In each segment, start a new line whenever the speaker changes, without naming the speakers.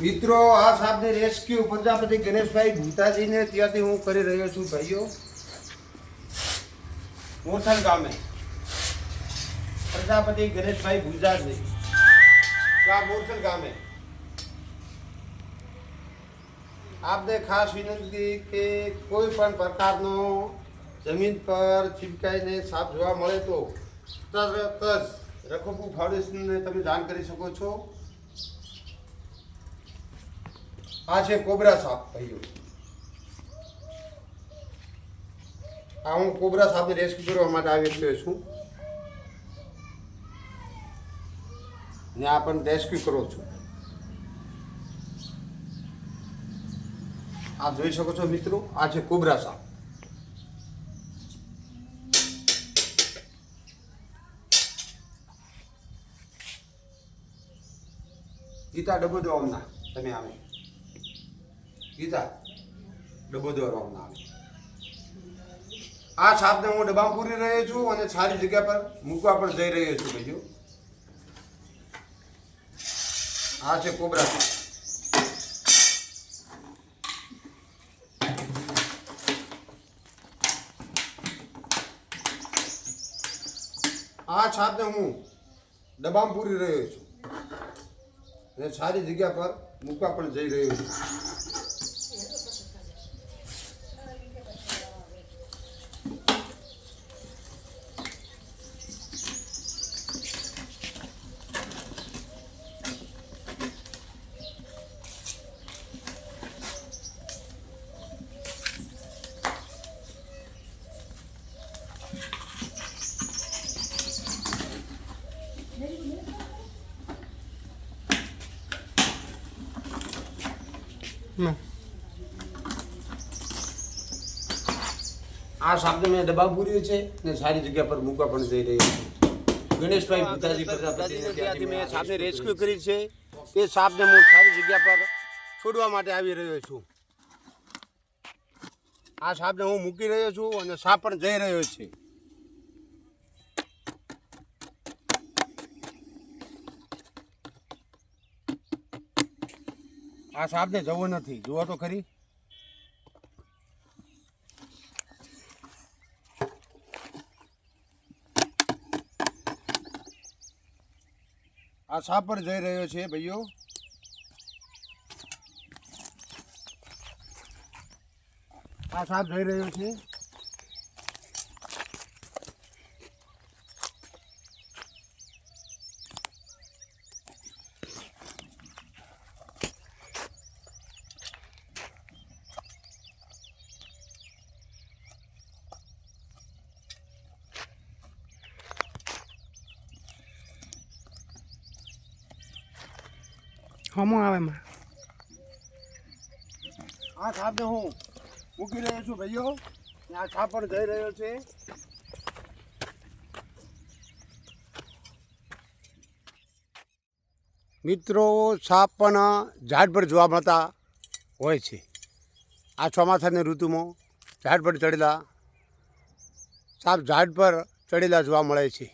મિત્રો આ સાપને રેસ્ક્યુ પ્રજાપતિ ગણેશભાઈ ભૂતાજીને ત્યાંથી હું કરી રહ્યો છું ભાઈઓ મોરથલ ગામે પ્રજાપતિ ગણેશભાઈ ભૂતાજી મોરથલ ગામે આપને ખાસ વિનંતી કે કોઈ પણ પ્રકારનો જમીન પર ચીપકાઈને સાપ જોવા મળે તો તરત જ રખોપુ ફાઉન્ડેશનને તમે જાણ કરી શકો છો। આ છે કોબરા સાપ ભાઈઓ। આ હું કોબરા સાપને રેસ્ક્યુ કરવા માટે આવી ગયો છું ને આ પણ રેસ્ક્યુ કરો છું। આપ જોઈ શકો છો મિત્રો, આ છે કોબરા સાપ। ગીતા ડબ્બો દોવાના તમે આવે ગીતા ડબ્બો દોરવામાં આવે। આ સાપને હું ડબ્બામાં પૂરી રહ્યો છું અને સારી જગ્યા પર મૂકવા પણ જઈ રહ્યો છું ભાઈઓ। આ છે કોબરા સાપ। આ સાપને હું ડબ્બામાં પૂરી રહ્યો છું અને સારી જગ્યા પર મૂકવા પણ જઈ રહ્યો છું। આ સાપને મેં ડબ્બા પૂર્યું છે ને સારી જગ્યા પર મૂકવા પણ જઈ રહ્યો છું। ગણેશભાઈ ભૂતાજી પ્રજાપતિને ત્યાંથી મેં સાપને રેસ્ક્યુ કરી છે। તે સાપને હું સારી જગ્યા પર છોડવા માટે આવી રહ્યો છું। આ સાપને હું મૂકી રહ્યો છું અને સાપ પણ જઈ રહ્યો છે। આ સાપને જવો નથી, જુઓ તો ખરી। આ સાપ પણ જઈ રહ્યો છે ભાઈઓ। આ સાપ જઈ રહ્યો છે।
હમો આવે માં
આ સાપને હું મૂકી રહ્યો છું ભાઈઓ। આ સાપ પણ જઈ રહ્યો છે। મિત્રો સાપ પણ ઝાડ પર જોવા મળતા હોય છે। આ ચોમાસાની ઋતુમાં ઝાડ પર ચડેલા સાપ ઝાડ પર ચડેલા જોવા મળે છે।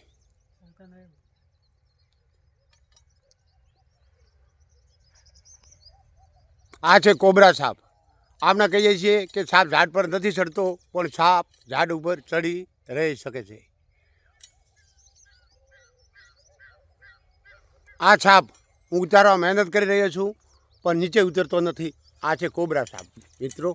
આ છે કોબરા સાપ। આપણે કહીએ છીએ કે સાપ ઝાડ પર નથી ચડતો, પણ સાપ ઝાડ ઉપર ચડી રહી શકે છે। આ સાપ હું ઉતારવા મહેનત કરી રહ્યો છું પણ નીચે ઉતરતો નથી। આ છે કોબરા સાપ મિત્રો।